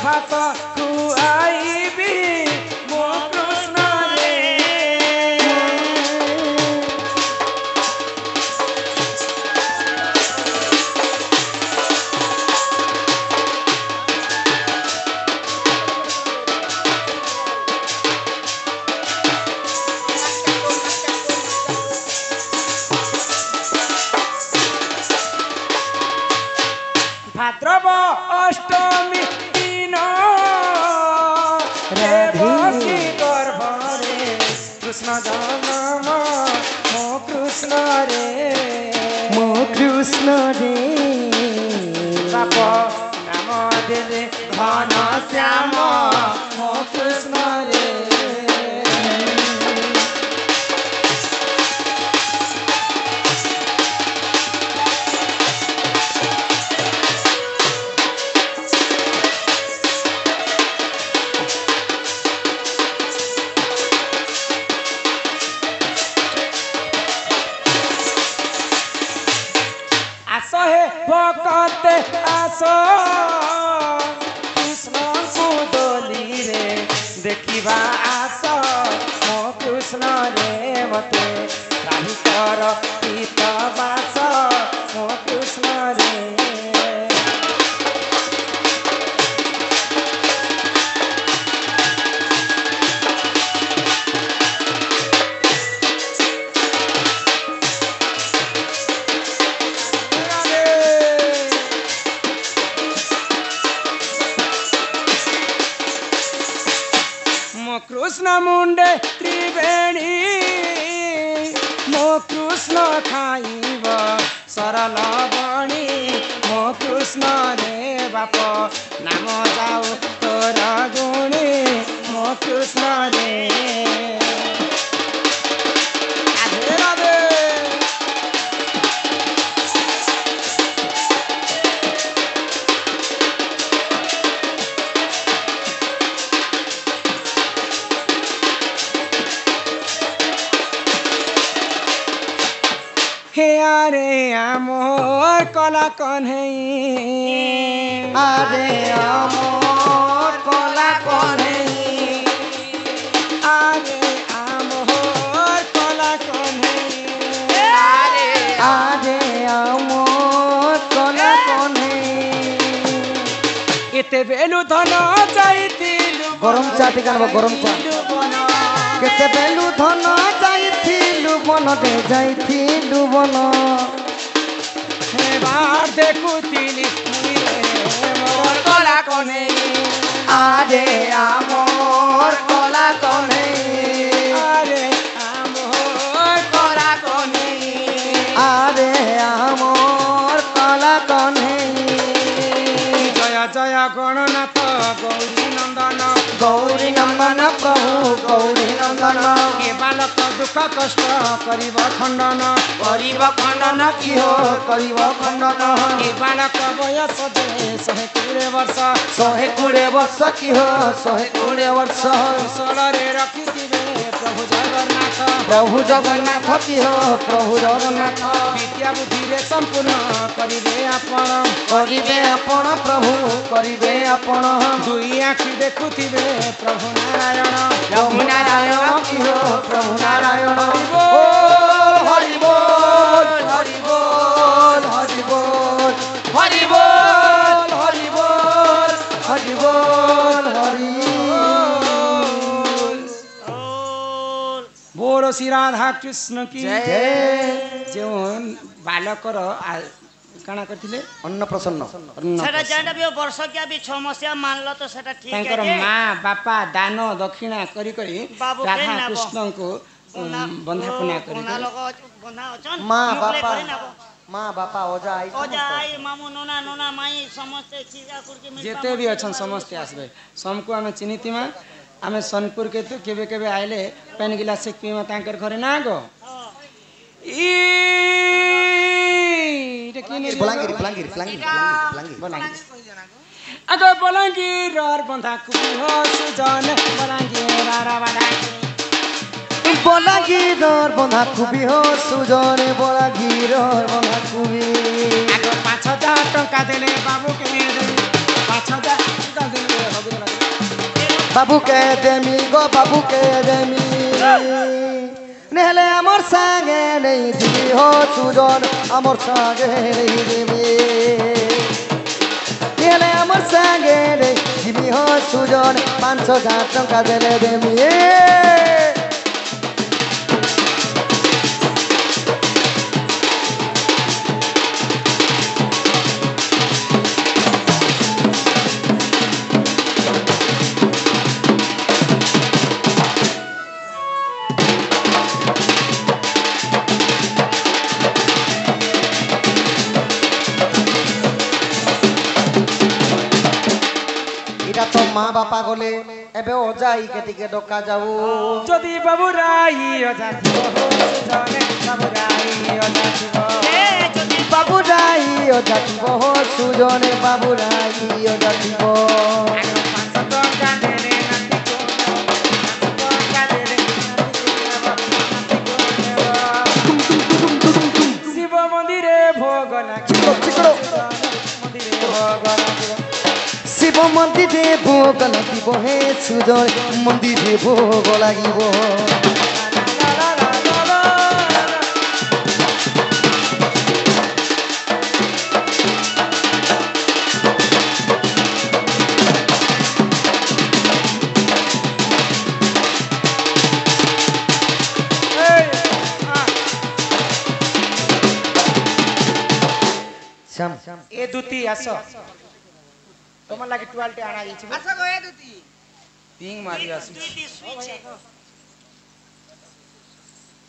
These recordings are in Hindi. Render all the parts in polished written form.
ভাত খুয়াইবি মো কৃষ্ণ রে ভাদ্রব অষ্টমী দিন দেবকী গর্ভরে কৃষ্ণ জন্ম মো কৃষ্ণ রে মো কৃষ্ণ রে বাপ নাম দেলে ঘন শ্যাম মো কৃষ্ণ রে आस हे भकते आस कृष्ण को डोली रे देखिबा आस मो कृष्ण रे मते राही कर पीत बास मो कृष्ण रे मो कृष्ण मुंडे त्रिवेणी मो कृष्ण खाइब सरल बणी मो कृष्ण रे बाप नाम जाऊ तोर गुणी मो कृष्ण रे राधे राधे हे आरे आमोर कला कन्हई आरे आमोर कला कन्हई आरे आमोर कला कन्हई आरे आमोर कला कन्हई एते बेलु धन जाइतिलु गरम चा टिका गरम चा केते बेलु धन जाइथिलु बन दे जाइथिलु बन हे बार देखुतिली मोर कला कन्हई आरे आमोर कला कन्हई आरे आमोर कला कन्हई आरे आमोर कला कन्हई जय जय गणनाथ गौरी नंदन गौरी नंदन प्रभु गौरी नंदन के बालक दुख कष्ट करिब खंडन की हो करिब खंडन के बालक बयस दे 120 वर्ष 120 वर्ष की हो 120 वर्ष कुशलरे रखिथिबे प्रभु जगन्नाथ की हो प्रभु जगन्नाथ विद्या बुद्धिरे संपूर्ण करिबे आपण प्रभु करिबे आपण दुई आखि देखुथिबे प्रभु नारायण की हो प्रभु नारायण हरि हरि बोल हरि बोल हरि बोल हरि बोल हरि बोल हरि बोल हरि बोल श्री राधा कृष्ण की जय जो बालकर काना करथिले अन्न प्रसन्न सेटा जेटा भी वर्ष क्या भी 6 मसिया मानलो तो सेटा ठीक है तांकर माँ बापा दान दक्षिणा करी करी बाबू राधा केन नाबो? कृष्ण को बंधापना करी बंधा लोग बंधा अचन माँ मुखले बापा करी नाबो। माँ बापा ओजा आई ओजा आई मामू नोना नोना माई समस्त चीजा कुर्की मिल जेते भी अछन समस्त आसबे समको आमे चिनितिमा आमे सोनपुर के तो केबे केबे आइले पेन गिलास से पीमा तांकर घरे ना गो बलांगीर बलांगीर बलांगीर बलांगीर अगो बलांगीर और बंधा कुबी हो सुजन बलांगीर रारा बलांगीर बलांगीर और बंधा कुबी हो सुजन बलांगीर और बंधा कुबी आगो 5000 टंका देले बाबू के 5000 टंका देले বাবুকে দেমি গো বাবুকে দেমি নেহলে আমার সঙ্গে নেই দিবি হো সুজন আমার সঙ্গে নেই দিবি নেহলে আমার সঙ্গে নেই দিবি হো সুজন 5,000 টঙ্কা দেলে দেমি तो माँ बापा गले एबे ओजाई के टिके डका जाऊ যদি বাবুরাই অজা দিব সুজনে বাবুরাই অজা দিব এ যদি बाबूराई ओजा দিব सुजने बाबूराई ओजा দিব 500 টঙ্কা দেলে নাতি কোন 500 টঙ্কা দেলে নাতি কোন শিব মন্দিরে ভোগ লাগিব চিকড়ো মন্দিরে ভোগ লাগিব शिव मंदिरे भोग লাগিব हे सुजन मंदिरे भोग লাগিব শ্যাম এ দুটি আসো তোমার লাগে 12টি আনা দিছি আচ্ছা গো এ দুটি পিং মারি আসি দুইটি সুইচে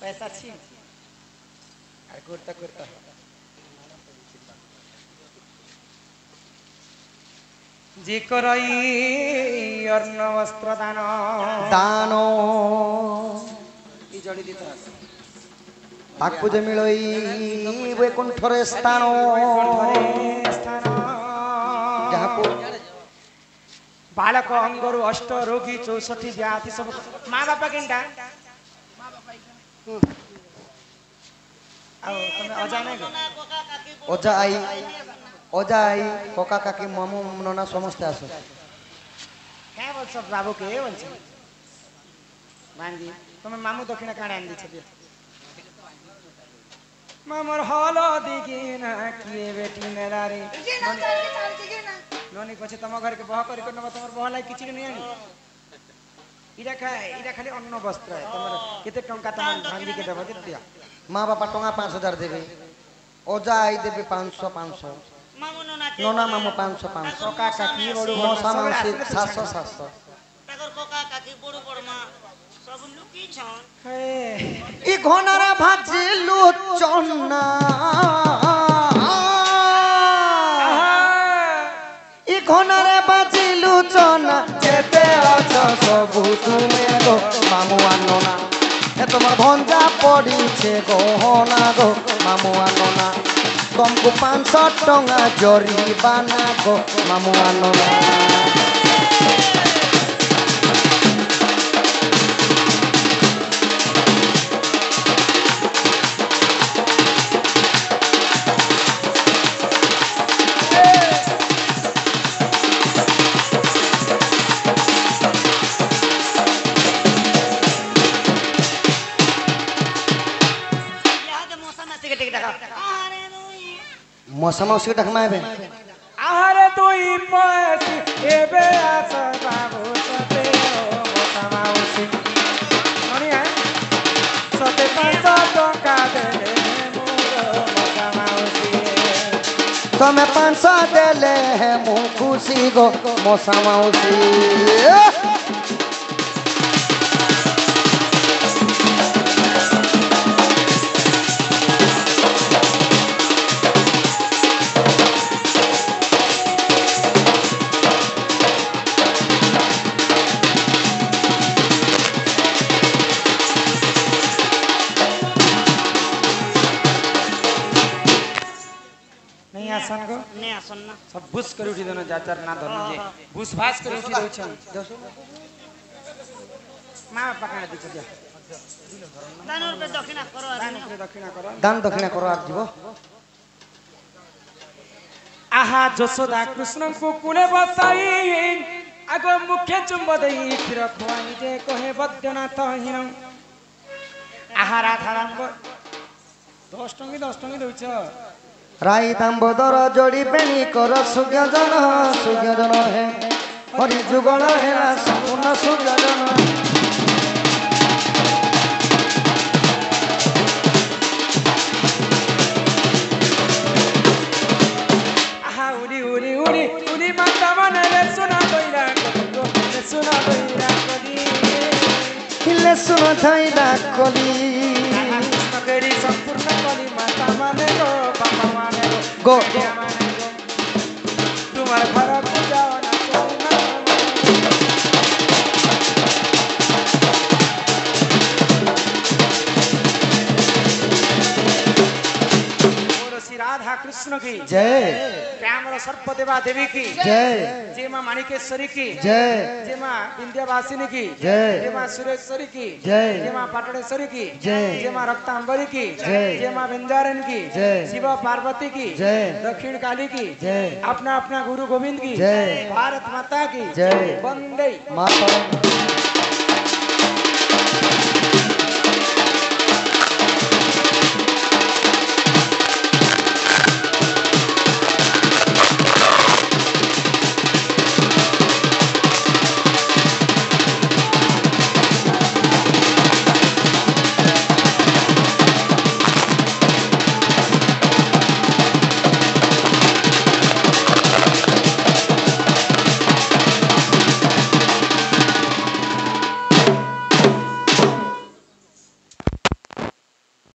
पैसा ছি আর করতে করতে যে করই অন্ন বস্ত্র দান दानो এই জড়ি দিতে আছে ताकू जे मिळई वैकुंठरे स्थानो স্থান ଯାହାକୁ बालक अंगरु अष्ट रोगी 64 व्याधि सब माँ बापा केनटा आओ तुम अजा नहीं गो কোকা কাকি ओजा आई कोका काकी मामू नना समस्ते आसो क्या बोल सब बाबू के बोल छ मांगी तुम मामू दक्षिण काढा आंदी छ मामर हल दिगिना किए बेटी मेरा रे नोनी पछे तम घर के बह करी करन तमर बहलाई किछि नहीं आनी इरा खाली अन्न वस्त्र है तमर केते टंका तम भांगी के देबो दिया माँ बापा टंगा 5,000 देवे ओजा आई देवे 500 মামু ননা কে नोना मामू 500 कोका काकी बड़ू मौसा मासी 700 তাকর কোকা কাকি বড় বড় মা সব লুকি ছন हे ই ঘনারা ভাজিলু চন্না ই ঘনারে বাজিলু চন্না যেতে আছো সবু তুমি গো মামু আননা এ তোমার ভঞ্জা পড়িছে গহনা গো মামু আননা तुमको 500 टंगा जरिमाना गो मामू आनना ইয়াতে মশা না টিকে টিকে টাকা আরে দুই मौसा मौसी के ढकमा है आहारे तुई पैसी एबे आस बाबू सते ओ मोसामाउसी मनी है सते 500 टंका देले मोर मोसामाउसी तुम्हें 500 देले है मु खुशी गो मौसा मौसी नहीं आसन को নে আসন না सब बुस कर उठी देना जाचार ना धरना जे बुस भास कर उठी दउ छन मां पकाना दिछ दिया দানোর পে দক্ষিণা করো আর दान के दक्षिणा करो दान दक्षिणा करो आज जीवो आहा जसोदा कृष्ण को कुले बसाई आगो मुखे चुंब दई फिर खुआई जे कहे बद्यनाथ हीन आहारा थारांग 10 टंगी दउछ राई दाम्बोदर जोड़ी बेणी कर सुज्ञजन हे हरि जुगल हेला संपूर्ण सुज्ञजन आहा उड़ी उड़ी उड़ी उड़ी माता मन रे सुना बइरा कदी हिले सुनो थैला कली मगरी संपूर्ण कली माता माने गो बाबा माने गो माने गो तुम्हारे घर पूजा ना श्री राधा कृष्ण की जय श्यामल सर्पदेवा देवी की जय जय मां माणिकेश्वरी की जय जय मां विंध्यवासिनी की जय जय मां सुरेश्वरी की जय जय मां पाटणेश्वरी की जय जय मां रक्तांबरी की जय जय मां विंध्यारन की जय शिव पार्वती की जय दक्षिण काली की जय अपना अपना गुरु गोविंद की जय भारत माता की जय वंदे माता